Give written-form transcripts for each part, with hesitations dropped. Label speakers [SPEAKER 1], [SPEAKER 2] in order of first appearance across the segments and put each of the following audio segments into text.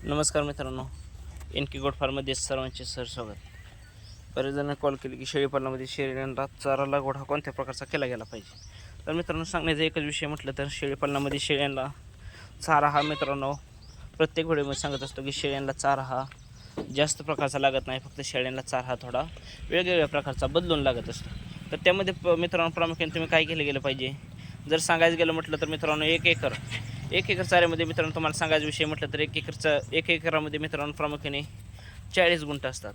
[SPEAKER 1] नमस्कार मित्रांनो, एन के गोट फार्ममध्ये सर्वांचे स्वागत. बरेच जणांनी कॉल केली की शेळीपालनामध्ये शेळ्यांना चारा लागवड हा कोणत्या प्रकारचा केला गेला पाहिजे. तर मित्रांनो, सांगण्याचा एकच विषय म्हटलं तर शेळीपालनामध्ये शेळ्यांना चारा हा मित्रांनो प्रत्येक व्हिडिओमध्ये सांगत असतो की शेळ्यांना चारा हा जास्त प्रकारचा लागत नाही, फक्त शेळ्यांना चारा हा थोडा वेगवेगळ्या प्रकारचा बदलून लागत असतो. तर त्यामध्ये मित्रांनो प्रामुख्याने तुम्ही काय केलं गेलं पाहिजे. जर सांगायचं गेलं म्हटलं तर मित्रांनो एक एकर चाऱ्यामध्ये मित्रांनो तुम्हाला सांगायचा विषय म्हटलं तर एक एकरामध्ये मित्रांनो प्रामुख्याने 40 गुंठ असतात.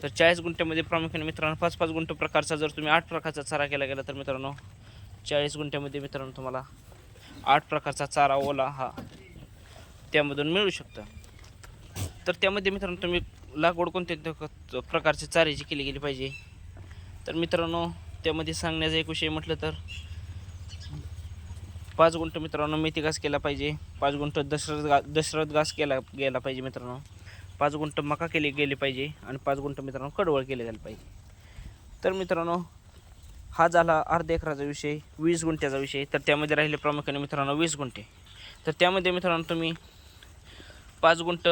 [SPEAKER 1] तर 40 गुंठ्यामध्ये प्रामुख्याने मित्रांनो 5-5 गुंठ प्रकारचा जर तुम्ही 8 प्रकारचा चारा केला गेला तर मित्रांनो 40 गुंठ्यामध्ये मित्रांनो तुम्हाला 8 प्रकारचा चारा ओला हा त्यामधून मिळू शकतं. तर त्यामध्ये मित्रांनो तुम्ही लागवड कोणत्या प्रकारच्या चाऱ्याची केली गेली पाहिजे. तर मित्रांनो त्यामध्ये सांगण्याचा एक विषय म्हटलं तर 5 गुंठ मित्रांनो मेथी घास केला पाहिजे, 5 गुंठ दशरथ घास केला गेला पाहिजे मित्रांनो, 5 गुंठ मका केली गेली पाहिजे आणि 5 गुंठ मित्रांनो कडवळ केले गेले पाहिजे. तर मित्रांनो हा झाला अर्ध्या एकराचा विषय. 20 गुंठ्याचा विषय. तर त्यामध्ये राहिले प्रामुख्याने मित्रांनो 20 गुंठे. तर त्यामध्ये मित्रांनो तुम्ही 5 गुंठ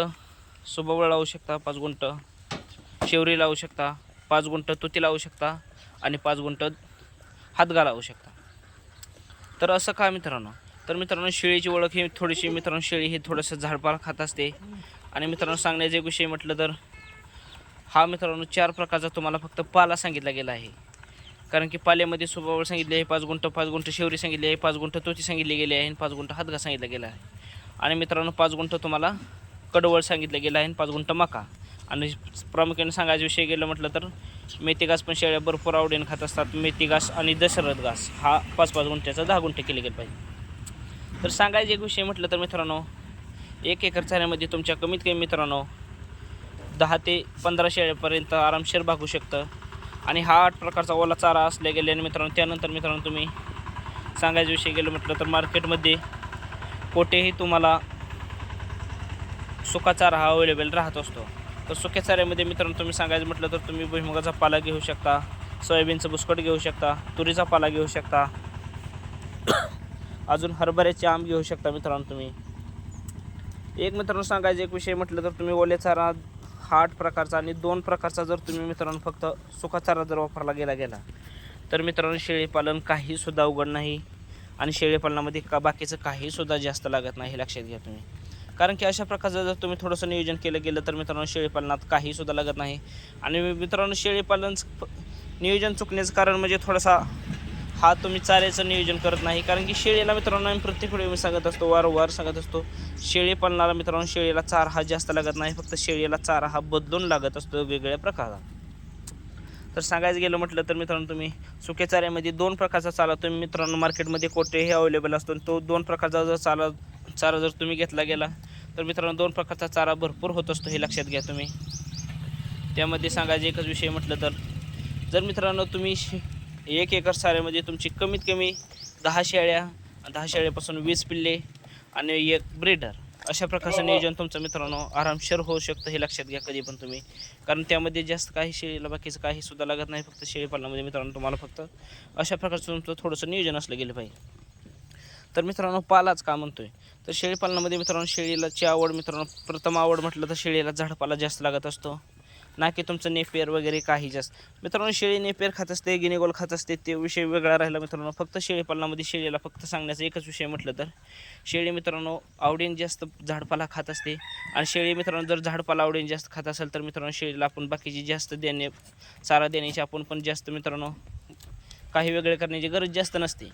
[SPEAKER 1] सुबवळ लावू शकता, 5 गुंठ शेवरी लावू शकता, 5 गुंठ तुती लावू शकता आणि 5 गुंठ हातगा लावू शकता. तर असं का मित्रांनो, तर मित्रांनो शेळीची ओळख ही थोडीशी मित्रांनो शेळी ही थोडंसं झाडपाला खात असते. आणि मित्रांनो सांगण्याचा एक विषय म्हटलं तर हा मित्रांनो 4 प्रकारचा तुम्हाला फक्त पाला सांगितला गेला आहे. कारण की पाल्यामध्ये सुबावळ सांगितले आहे 5 गुंठ शेवरी सांगितली आहे, 5 गुंठ तुती सांगितली गेली आहे आणि 5 गुंठ हातगा सांगितला गेला आहे. आणि मित्रांनो 5 गुंठ तुम्हाला कडवळ सांगितलं गेलं आहे आणि 5 गुंठ मका. आणि प्रामुख्याने सांगायचा विषय गेलं म्हटलं तर मेथी घास पण शेळ्या भरपूर आवडीने खात असतात. मेथी घास आणि दशरथ घास हा 5-5 गुंठ्याचा 10 गुंठे केले गेले पाहिजे. तर सांगायचे एक विषय म्हटलं तर मित्रांनो 1 एकर चाऱ्यामध्ये तुमच्या कमीत कमी मित्रांनो 10 ते 15 शेळ्यापर्यंत आरामशीर भागू शकतं. आणि हा 8 प्रकारचा ओला चारा असल्या गेल्याने मित्रांनो त्यानंतर मित्रांनो तुम्ही सांगायचा विषय गेलं म्हटलं तर मार्केटमध्ये कोठेही तुम्हाला सुका चारा हा अवेलेबल राहत असतो. तर सुक्या चाऱ्यामध्ये मित्रांनो तुम्ही सांगायचं म्हटलं तर तुम्ही भुईमुगाचा पाला घेऊ शकता, सोयाबीनचं बुसकट घेऊ शकता, तुरीचा पाला घेऊ शकता, अजून हरभऱ्याचे आंब घेऊ शकता. मित्रांनो तुम्ही एक मित्रांनो सांगायचं एक विषय म्हटलं तर तुम्ही ओले चारा हा 8 प्रकारचा आणि 2 प्रकारचा जर तुम्ही मित्रांनो फक्त सुका चारा जर वापरला गेला तर मित्रांनो शेळीपालन काहीसुद्धा अवघड नाही आणि शेळीपालनामध्ये बाकीचं काहीसुद्धा जास्त लागत नाही, हे लक्षात घ्या तुम्ही. कारण की अशा प्रकारचं जर तुम्ही थोडंसं नियोजन केलं गेलं तर मित्रांनो शेळीपालनात काहीसुद्धा लागत नाही. आणि मित्रांनो शेळीपालन नियोजन चुकण्याचं कारण म्हणजे थोडासा हा तुम्ही चाऱ्याचं नियोजन करत नाही. कारण की शेळीला मित्रांनो आम्ही प्रत्येक वेळी मी सांगत असतो, वारंवार सांगत असतो, शेळीपालनाला मित्रांनो शेळीला चारा हा जास्त लागत नाही, फक्त शेळीला चारा हा बदलून लागत असतो वेगवेगळ्या प्रकारात. तर सांगायचं गेलं म्हटलं तर मित्रांनो तुम्ही सुक्या चाऱ्यामध्ये 2 प्रकारचा चारा तुम्ही मित्रांनो मार्केटमध्ये कोठेही अवेलेबल असतो. तो 2 प्रकारचा जर चारा जर तुम्ही घेतला गेला तर मित्रांनो 2 प्रकारचा चारा भरपूर होत असतो, हे लक्षात घ्या तुम्ही. त्यामध्ये सांगायचं एकच विषय म्हटलं तर जर मित्रांनो तुम्ही 1 एकर चाऱ्यामध्ये तुमची कमीत कमी 10 शेळ्या, 10 शेळ्यापासून 20 पिल्ले आणि 1 ब्रीडर अशा प्रकारचं नियोजन तुमचं मित्रांनो आरामशीर होऊ शकतं, हे लक्षात घ्या कधी पण तुम्ही. कारण त्यामध्ये जास्त काही शेळीला बाकीचं काहीसुद्धा लागत नाही, फक्त शेळीपालनामध्ये मित्रांनो तुम्हाला फक्त अशा प्रकारचं तुमचं थोडंसं नियोजन असलं गेलं पाहिजे. तर मित्रांनो पालाच का म्हणतोय तर शेळीपालनामध्ये मित्रांनो शेळीलाची आवड मित्रांनो प्रथम आवड म्हटलं तर शेळीला झाडपाला जास्त लागत असतो, ना की तुमचं नेपियर वगैरे काही जास्त. मित्रांनो शेळी नेपियर खात असते, गिनीगोल खात असते, ते विषय वेगळा राहिला मित्रांनो. फक्त शेळीपालनामध्ये शेळीला फक्त सांगण्याचा एकच विषय म्हटलं तर शेळी मित्रांनो आवडीने जास्त झाडपाला खात असते. आणि शेळी मित्रांनो जर झाडपाला आवडीने जास्त खात असेल तर मित्रांनो शेळीला आपण बाकीची जास्त चारा देण्याची आपण पण जास्त मित्रांनो काही वेगळे करण्याची गरज जास्त नसते.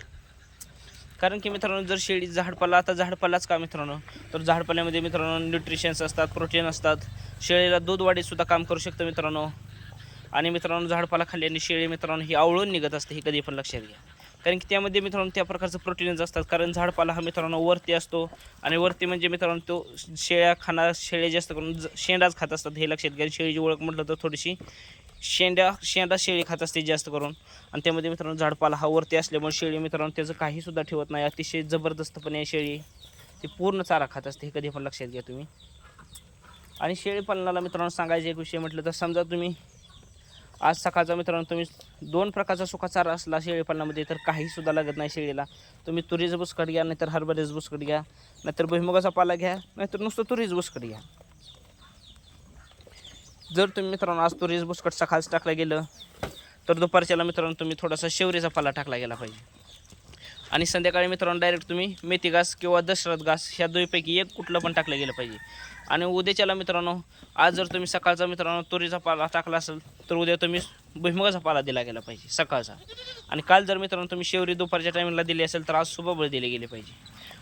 [SPEAKER 1] कारण की मित्रांनो जर शेळी झाडपालाच का मित्रांनो, तर झाडपाल्यामध्ये मित्रांनो न्यूट्रिशन्स असतात, प्रोटीन असतात, शेळीला दूध वाढीसुद्धा काम करू शकतं मित्रांनो. आणि मित्रांनो झाडपाला खाल्ल्याने शेळी मित्रांनो ही आवळून निघत असते, हे कधी पण लक्षात घ्या. कारण की त्यामध्ये मित्रांनो त्या प्रकारचं प्रोटीनच असतात. कारण झाडपाला हा मित्रांनो वरती असतो आणि वरती म्हणजे मित्रांनो तो शेळ्या जास्त करून शेंडाच खात असतात, हे लक्षात घ्या. शेळीची ओळख म्हटलं तर थोडीशी शेंडा शेळी खात असते जास्त करून. आणि त्यामध्ये मित्रांनो झाडपाला हा वरती असल्यामुळे शेळी मित्रांनो त्याचं काहीसुद्धा ठेवत नाही, अतिशय जबरदस्तपणे शेळी ती पूर्ण चारा खात असते, हे कधी पण लक्षात घ्या तुम्ही. आणि शेळीपालनाला मित्रांनो सांगायचं एक विषय म्हटलं तर समजा तुम्ही आज सकाळचा मित्रांनो तुम्ही 2 प्रकारचा सुका चारा असला शेळीपालनामध्ये तर काहीसुद्धा लागत नाही शेळीला. तुम्ही तुरीचं बुसकट घ्या, नाहीतर हरभऱ्याचं बुसकट घ्या, नाहीतर भुईमुगाचा पाला घ्या, नाहीतर नुसतं तुरीचं बुसकट घ्या. जर तुम्ही मित्रांनो आज तुरीच बुसकट सकाळच टाकला गेलं तर दुपारच्याला मित्रांनो तुम्ही थोडासा शेवरीचा पाला टाकला गेला पाहिजे आणि संध्याकाळी मित्रांनो डायरेक्ट तुम्ही मेथी घास किंवा दशरथ घास ह्या दोन्हीपैकी एक कुठलं पण टाकलं गेलं पाहिजे. आणि उद्याच्याला मित्रांनो आज जर तुम्ही सकाळचा मित्रांनो तुरीचा पाला टाकला असेल तर उद्या तुम्ही भुईमुगाचा पाला दिला गेला पाहिजे सकाळचा. आणि काल जर मित्रांनो तुम्ही शेवरी दुपारच्या टायमिंगला दिली असेल तर आज सुबह दिले गेले पाहिजे.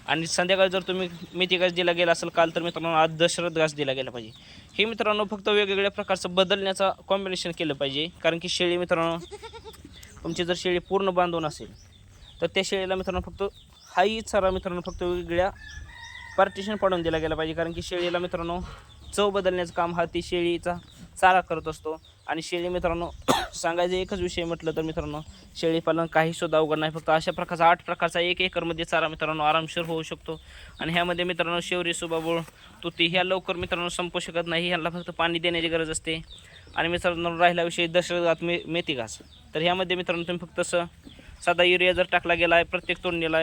[SPEAKER 1] आणि संध्याकाळी जर तुम्ही मेथी घास दिला गेला असेल काल तर मित्रांनो आज दशरथ घास दिला गेला पाहिजे. हे मित्रांनो फक्त वेगवेगळ्या प्रकारचं बदलण्याचा कॉम्बिनेशन केलं पाहिजे. कारण की शेळी मित्रांनो तुमची जर शेळी पूर्ण बांधून असेल तर त्या शेळीला मित्रांनो फक्त हाही चारा मित्रांनो फक्त वेगवेगळ्या पार्टिशन पाडून दिला गेला पाहिजे. कारण की शेळीला मित्रांनो चव बदलण्याचं काम हा ती शेळीचा चारा करत असतो. आणि शेळी मित्रांनो सांगायचं एकच विषय म्हटलं तर मित्रांनो शेळी पालन काहीसुद्धा अवघड नाही. फक्त अशा प्रकारचा 8 प्रकारचा 1 एकरमध्ये चारा मित्रांनो आरामशीर होऊ शकतो. आणि ह्यामध्ये मित्रांनो शेवरी सुबाबूळ तुती ह्या लवकर मित्रांनो संपू शकत नाही. ह्याला फक्त पाणी देण्याची गरज असते. आणि मित्रांनो राहिला विषय दशरथ मेथी घास तर ह्यामध्ये मित्रांनो तुम्ही फक्त साधा युरिया जर टाकला गेला आहे प्रत्येक तोडणीला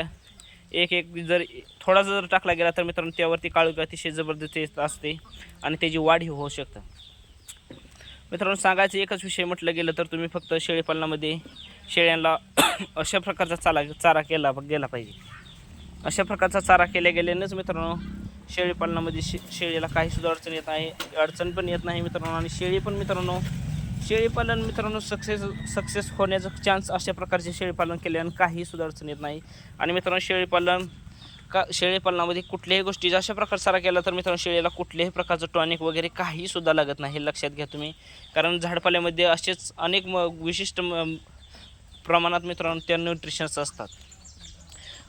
[SPEAKER 1] एक जर थोडासा जर टाकला गेला तर मित्रांनो त्यावरती काळोखी अतिशय जबरदस्त असते आणि त्याची वाढ ही होऊ शकते. मित्रांनो सांगायचं एकच विषय म्हटलं गेलं तर तुम्ही फक्त शेळीपालनामध्ये शेळ्यांना अशा प्रकारचा चारा केला गेला पाहिजे. अशा प्रकारचा चारा केल्या गेल्यानेच मित्रांनो शेळीपालनामध्ये शेळीला काहीसुद्धा अडचण येत नाही, अडचण पण येत नाही मित्रांनो. आणि शेळीपालन मित्रांनो सक्सेस होण्याचा चान्स अशा प्रकारचे शेळीपालन केल्याने काहीसुद्धा अडचण येत नाही. आणि मित्रांनो शेळीपालनामध्ये कुठल्याही गोष्टी अशा प्रकार चारा केला तर मित्रांनो शेळीला कुठल्याही प्रकारचं टॉनिक वगैरे काहीसुद्धा लागत नाही हे लक्षात घ्या तुम्ही. कारण झाडपाल्यामध्ये असेच अनेक विशिष्ट प्रमाणात मित्रांनो त्या न्यूट्रिशन्स असतात.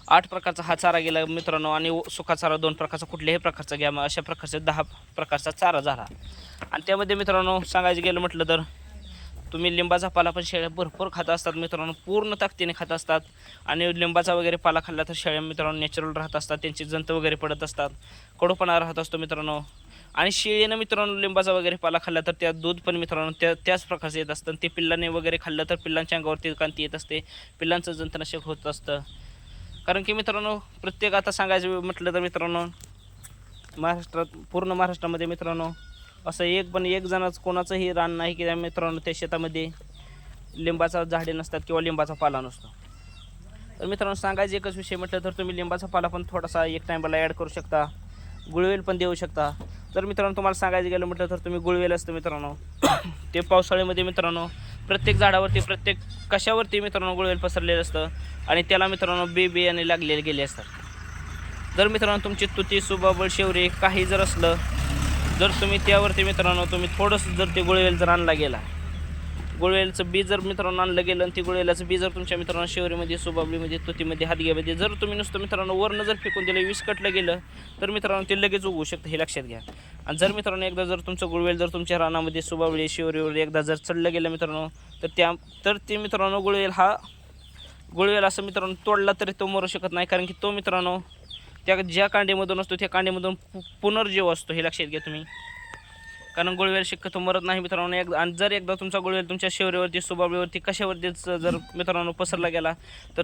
[SPEAKER 1] 8 प्रकारचा हा चारा गेला मित्रांनो आणि सुका चारा 2 प्रकारचा कुठल्याही प्रकारचा घ्या अशा प्रकारचे 10 प्रकारचा चारा झाला. आणि त्यामध्ये मित्रांनो सांगायचं गेलं म्हटलं तर तुम्ही लिंबाचा पाला पण शेळ्या भरपूर खात असतात मित्रांनो, पूर्ण ताकदीने खात असतात. आणि लिंबाचा वगैरे पाला खाल्ला तर शेळ्या मित्रांनो नॅचरल राहत असतात, त्यांची जंत वगैरे पडत असतात, कडूपणा राहत असतो मित्रांनो. आणि शेळीनं मित्रांनो लिंबाचा वगैरे पाला खाल्ला तर त्या दूध पण मित्रांनो त्याच प्रकारचं येत असतं. ते पिल्लाने वगैरे खाल्लं तर पिल्लांच्या अंगावरती कांती येत असते, पिल्लांचं जंतनाशक होत असतं. कारण की मित्रांनो प्रत्येक आता सांगायचं म्हटलं तर मित्रांनो पूर्ण महाराष्ट्रामध्ये मित्रांनो असं एक जणाच कोणाचंही रान नाही की त्या मित्रांनो त्या शेतामध्ये लिंबाचा झाडे नसतात किंवा लिंबाचा पाला नसतो. तर मित्रांनो सांगायचं एकच विषय म्हटलं तर तुम्ही लिंबाचा पाला पण थोडासा एक टायमाला ॲड करू शकता, गुळवेल पण देऊ शकता. तर मित्रांनो तुम्हाला सांगायचं गेलं म्हटलं तर तुम्ही गुळवेल असतं मित्रांनो ते पावसाळ्यामध्ये मित्रांनो प्रत्येक झाडावरती प्रत्येक कशावरती मित्रांनो गुळवेल पसरलेलं असतं आणि त्याला मित्रांनो बियाणे लागलेले गेले असतात. जर मित्रांनो तुमची तुती सुबाबळ शेवरी काही जर असलं जर तुम्ही त्यावरती मित्रांनो तुम्ही थोडंसं जर ते गुळवेल जर आणला गेला, गुळवेलचं बी जर मित्रांनो आणलं गेलं आणि ते गुळवेलाचं बी जर तुमच्या मित्रांनो शेवरीमध्ये सुबाबळीमध्ये तुतीमध्ये हातग्यामध्ये जर तुम्ही नुसतं मित्रांनो वरनं जर फेकून दिलं विस्कटलं गेलं तर मित्रांनो ते लगेच उगवू शकतं हे लक्षात घ्या. आणि जर मित्रांनो एकदा जर तुमचं गुळवेल जर तुमच्या रानामध्ये सुबाबळी शेवरीवर एकदा जर चढलं गेलं मित्रांनो तर ते मित्रांनो गुळवेल असं मित्रांनो तोडला तरी तो मरू शकत नाही. कारण की तो मित्रांनो त्या ज्या कांडीमधून असतो त्या कांडीमधून पुनर्जीव असतो हे लक्षात घ्या तुम्ही. कारण गुळवेल शक्यतो मरत नाही मित्रांनो. आणि जर एकदा तुमचा गुळवेल तुमच्या शेवरीवरती सुबाबळीवरती कशावरतीच जर मित्रांनो पसरला गेला तर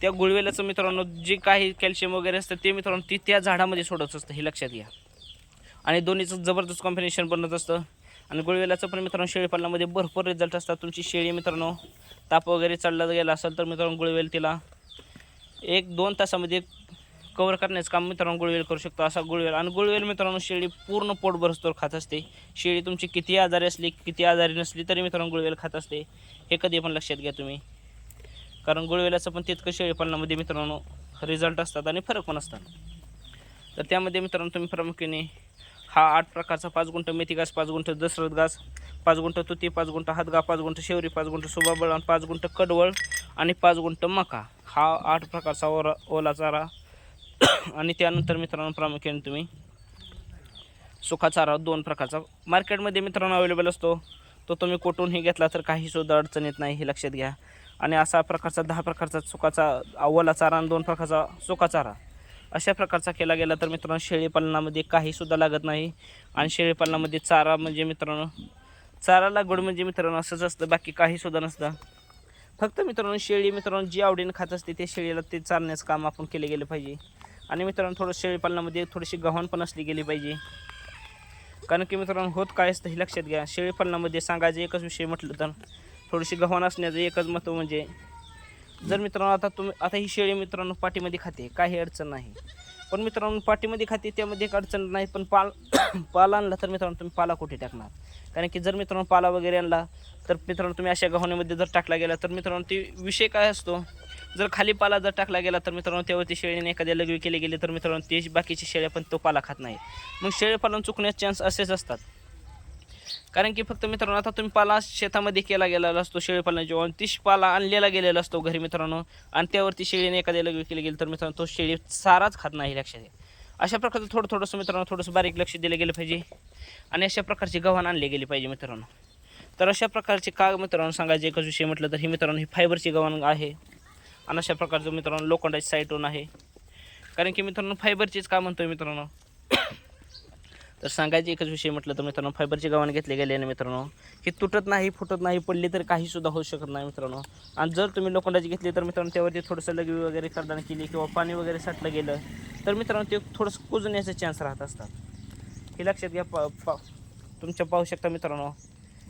[SPEAKER 1] त्या गुळवेलाचं मित्रांनो जे काही कॅल्शियम वगैरे असतं ते मित्रांनो ती त्या झाडामध्ये सोडत असतं हे लक्षात घ्या. आणि दोन्हीचं जबरदस्त कॉम्बिनेशन बनत असतं. आणि गुळवेलाचं पण मित्रांनो शेळीपालनामध्ये भरपूर रिझल्ट असतात. तुमची शेळी मित्रांनो ताप वगैरे चढला गेला असेल तर मित्रांनो गुळवेल तिला 1-2 तासामध्ये कवर करण्याचं काम मित्रांनो गुळवेल करू शकतो असा गुळवेल. आणि गुळवेल मित्रांनो शेळी पूर्ण पोट भरस्तोर खात असते. शेळी तुमची किती आजारी असली किती आजारी नसली तरी मित्रांनो गुळवेल खात असते हे कधी पण लक्षात घ्या तुम्ही. कारण गुळवेलाचं पण तितकं शेळीपालनामध्ये मित्रांनो रिझल्ट असतात आणि फरक पण असतात. तर त्यामध्ये मित्रांनो तुम्ही प्रामुख्याने हा 8 प्रकारचा 5 गुंठ मेथी घास, 5 गुंठ दशरथ घास, 5 गुंठ तुती, 5 गुंठ हातगा, 5 गुंठ शेवरी, 5 गुंठ सुबाबळ आणि 5 गुंठ कडवळ आणि 5 गुंठ मका हा 8 प्रकारचा ओला चारा. आणि त्यानंतर मित्रांनो प्रामुख्याने तुम्ही सुका चारा 2 प्रकारचा मार्केटमध्ये मित्रांनो अवेलेबल असतो. तो तुम्ही कुठूनही घेतला तर काहीसुद्धा अडचण येत नाही हे लक्षात घ्या. आणि असा प्रकारचा 10 प्रकारचा सुकाचा ओला चारा आणि 2 प्रकारचा सुका चारा अशा प्रकारचा केला गेला तर मित्रांनो शेळीपालनामध्ये काहीसुद्धा लागत नाही. आणि शेळीपालनामध्ये चारा म्हणजे मित्रांनो चारा लागवड म्हणजे मित्रांनो असंच असतं, बाकी काहीसुद्धा नसतं. फक्त मित्रांनो शेळी मित्रांनो जी आवडीने खात असते ते शेळीला ते चारण्याचं काम आपण केले गेले पाहिजे. आणि मित्रांनो थोडं शेळीपालनामध्ये थोडीशी गव्हाण पण असली गेली पाहिजे. कारण की मित्रांनो होत काय असतं हे लक्षात घ्या. शेळीपालनामध्ये सांगायचं एकच विषय म्हटलं तर थोडीशी गव्हाण असण्याचं एकच महत्त्व म्हणजे जर मित्रांनो आता ही शेळी मित्रांनो पाठीमध्ये खाते, काही अडचण नाही. पण मित्रांनो पाठीमध्ये खाते त्यामध्ये एक अडचण नाही, पण पाला आणला तर मित्रांनो तुम्ही पाला कुठे टाकणार? कारण की जर मित्रांनो पाला वगैरे आणला तर मित्रांनो तुम्ही अशा गव्हाणीमध्ये जर टाकला गेला तर मित्रांनो ती विषय काय असतो, जर खाली पाला जर टाकला गेला तर मित्रांनो त्यावरती शेळीने एखाद्या लघवी केली गेली तर मित्रांनो ते बाकीची शेळ्या पण तो पाला खात नाही. मग शेळीपालन चुकण्याचे चान्स असेच असतात. कारण की फक्त मित्रांनो आता तुम्ही पाला शेतामध्ये केला गेलेला असतो शेळीपालन जेव्हा तीच पाला आणलेला गेलेला असतो घरी मित्रांनो, आणि त्यावरती शेळीने एखाद्या लघवी केली गेली तर मित्रांनो तो शेळी चाराच खात नाही लक्षात घ्या. अशा प्रकारचं थोडंसं मित्रांनो थोडंसं बारीक लक्ष दिलं गेलं पाहिजे आणि अशा प्रकारची गव्हाण आणली गेली पाहिजे मित्रांनो. तर अशा प्रकारचे का मित्रांनो सांगायचे एकच विषय म्हटलं तर ही मित्रांनो ही फायबरची गव्हाण आहे आणि अशा प्रकारचं मित्रांनो लोखंडाची साईटून आहे. कारण की मित्रांनो फायबरचीच का म्हणतोय मित्रांनो तर सांगायचे एकच विषय म्हटलं तर मित्रांनो फायबरची गव्हाण घेतली गेल्याने मित्रांनो ही तुटत नाही, फुटत नाही, पडली तर काहीसुद्धा होऊ शकत नाही मित्रांनो. आणि जर तुम्ही लोखंडाची घेतली तर मित्रांनो त्यावरती थोडंसं लघवी वगैरे करताना केली किंवा पाणी वगैरे साठलं गेलं तर मित्रांनो ते थोडंसं कुजण्याचे चान्स राहत असतात. हे लक्षात घ्या. तुमच्या पाहू शकता मित्रांनो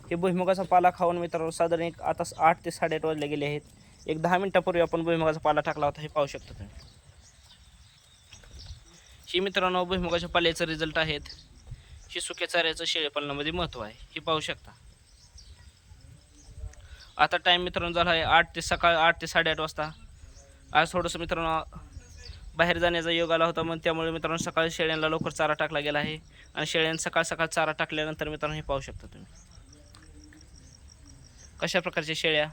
[SPEAKER 1] हे भुईमुगाचा पाला खाऊन मित्रांनो साधारण एक आता 8 ते 8:30 वाजले गेले आहेत. एक 10 मिनिटापूर्वी आपण भुईमुगाचा पाला टाकला होता, हे पाहू शकता तुम्ही. ही मित्रांनो भुईमुगाच्या पाल्याचे रिझल्ट आहेत. ही सुक्या चाऱ्याचं शेळीपालनामध्ये महत्त्व आहे, हे पाहू शकता. आता टाईम मित्रांनो झाला आहे 8 ते 8:30 वाजता. आज थोडंसं मित्रांनो बाहेर जाण्याचा योग आला होता, मग त्यामुळे मित्रांनो सकाळी शेळ्यांना लवकर चारा टाकला गेला आहे आणि शेळ्यांना सकाळ चारा टाकल्यानंतर मित्रांनो हे पाहू शकता तुम्ही कशा प्रकारच्या शेळ्या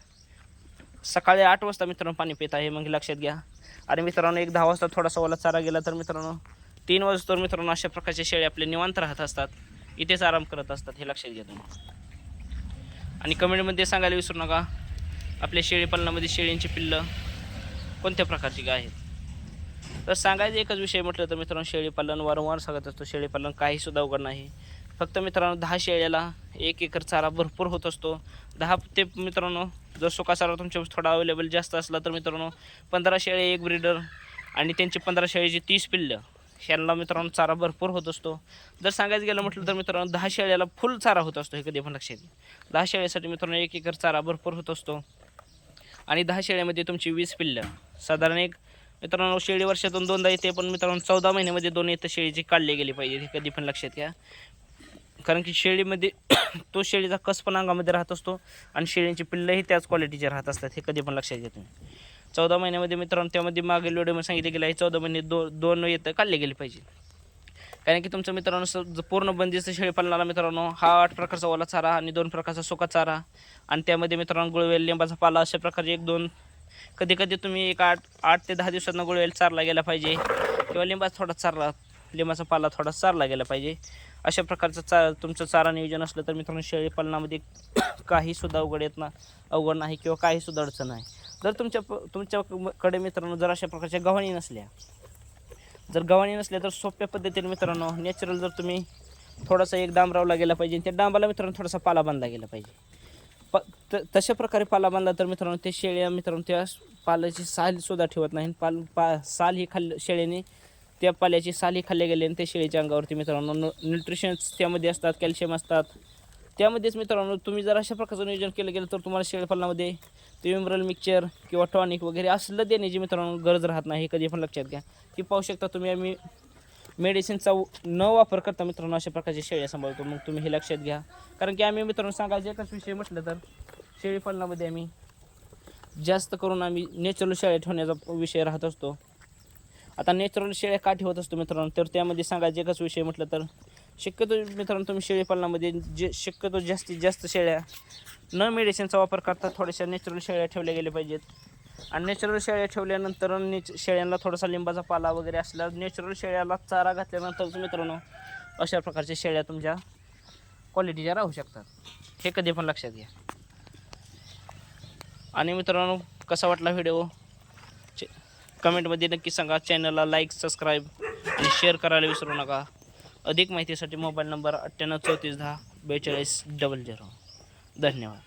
[SPEAKER 1] सकाळी 8 वाजता मित्रांनो पाणी पित आहे. मग लक्षात घ्या. आणि मित्रांनो एक 10 वाजता थोडासा ओला चारा गेला तर मित्रांनो 3 वाजता मित्रांनो अशा प्रकारच्या शेळ्या आपले निवांत राहत असतात, इथेच आराम करत असतात, हे लक्षात घ्या तुम्ही. आणि कमेंटमध्ये सांगायला विसरू नका आपल्या शेळीपालनामध्ये शेळींची पिल्लं कोणत्या प्रकारची काय आहेत. तर सांगायचं एकच विषय म्हटलं तर मित्रांनो शेळीपालन वारंवार सांगत असतो, शेळीपालन काहीसुद्धा अवघड नाही. फक्त मित्रांनो 10 शेळ्याला 1 एकर चारा भरपूर होत असतो. 10 ते मित्रांनो जर सुका चारा तुमच्या थोडा अवेलेबल जास्त असला तर मित्रांनो 15 शेळ्या एक ब्रीडर आणि त्यांची 15 शेळ्याची 30 पिल्लं ह्यांना मित्रांनो चारा भरपूर होत असतो. जर सांगायचं गेलं म्हटलं तर मित्रांनो 10 शेळ्याला फुल चारा होत असतो, हे कधी पण लक्षात घ्या. 10 शेळ्यासाठी मित्रांनो 1 एकर चारा भरपूर होत असतो आणि 10 शेळ्यामध्ये तुमची 20 पिल्लं साधारण एक मित्रांनो शेळी वर्षातून 2दा येते, पण मित्रांनो 14 महिन्यामध्ये 2 येतं शेळीची काढली गेली पाहिजे, हे कधी पण लक्षात घ्या. कारण की शेळीमध्ये तो शेळीचा कस पण अंगामध्ये राहत असतो आणि शेळींची पिल्लंही त्याच क्वालिटीचे राहत असतात, हे कधी पण लक्षात घ्या तुम्ही. 14 महिन्यामध्ये मित्रांनो त्यामध्ये मागील व्हिडिओमध्ये सांगितलं गेलं आहे 14 महिने 2 येतं काढले गेले पाहिजे. कारण की तुमचं मित्रांनो पूर्ण बंदिस्त शेळीपालनाला मित्रांनो हा 8 प्रकारचा ओला चारा आणि 2 प्रकारचा सुका चारा आणि त्यामध्ये मित्रांनो गुळवेल लिंबाचा पाला अशा प्रकारे 1-2 कधी तुम्ही एक 8 ते 10 दिवसांना गुळवेल चारला गेला पाहिजे किंवा लिंबाचा पाला थोडा चारला गेला पाहिजे. अशा प्रकारचं तुमचं चारा नियोजन असलं तर मित्रांनो शेळीपालनामध्ये काहीसुद्धा अवघड नाही किंवा काहीसुद्धा अडचण नाही. जर तुमच्याकडे मित्रांनो जर अशा प्रकारच्या गव्हाणी नसल्या तर सोप्या पद्धतीने मित्रांनो नॅचरल जर तुम्ही थोडासा एक डांब लावला गेला पाहिजे, त्या डांबाला मित्रांनो थोडासा पाला बांधला गेला पाहिजे. तशा प्रकारे पाला बांधला तर मित्रांनो ते शेळ्या मित्रांनो त्या पाल्याची सालसुद्धा ठेवत नाही. साल ही शेळ्याने त्या पाल्याची साल ही खाल्ल्या गेली आणि त्या शेळीच्या अंगावरती मित्रांनो न्यूट्रिशन्स त्यामध्ये असतात, कॅल्शियम असतात. त्यामध्येच मित्रांनो तुम्ही जर अशा प्रकारचं नियोजन केलं गेलं तर तुम्हाला शेळीपालनामध्ये ते मिनरल मिक्सचर किंवा टॉनिक वगैरे असलं देण्याची मित्रांनो गरज राहत नाही, हे कधी पण लक्षात घ्या. की पाहू शकता तुम्ही आम्ही मेडिसिनचा न वापर करता मित्रांनो अशा प्रकारचे शेळ्या सांभाळतो, मग तुम्ही हे लक्षात घ्या. कारण की आम्ही मित्रांनो सांगायचं एकच विषय म्हटलं तर शेळीपालनामध्ये आम्ही जास्त करून आम्ही नॅचरल शेळ्या ठेवण्याचा विषय राहत असतो. आता नॅचरल शेळ्या का ठेवत असतो मित्रांनो तर त्यामध्ये सांगायचं एकच विषय म्हटलं तर शक्यतो मित्रांनो तुम्ही शेळीपालनामध्ये शक्यतो जास्तीत जास्त शेळ्या न मेडिसिनचा वापर करता थोड्याशा नॅचरल शेळ्या ठेवल्या गेल्या पाहिजेत. आणि नॅचरल शेळ्या ठेवल्यानंतर शेळ्यांना थोडासा लिंबाचा पाला वगैरे असला नॅचरल शेळ्याला चारा घातल्यानंतर मित्रांनो अशा प्रकारच्या शेळ्या तुमच्या क्वालिटीच्या राहू शकतात, हे कधी पण लक्षात घ्या. आणि मित्रांनो कसा वाटला व्हिडिओ कमेंटमध्ये नक्की सांगा. चॅनलला लाईक, सबस्क्राईब आणि शेअर करायला विसरू नका. अधिक माहितीसाठी मोबाईल नंबर 98 34 10 42 00. धन्यवाद.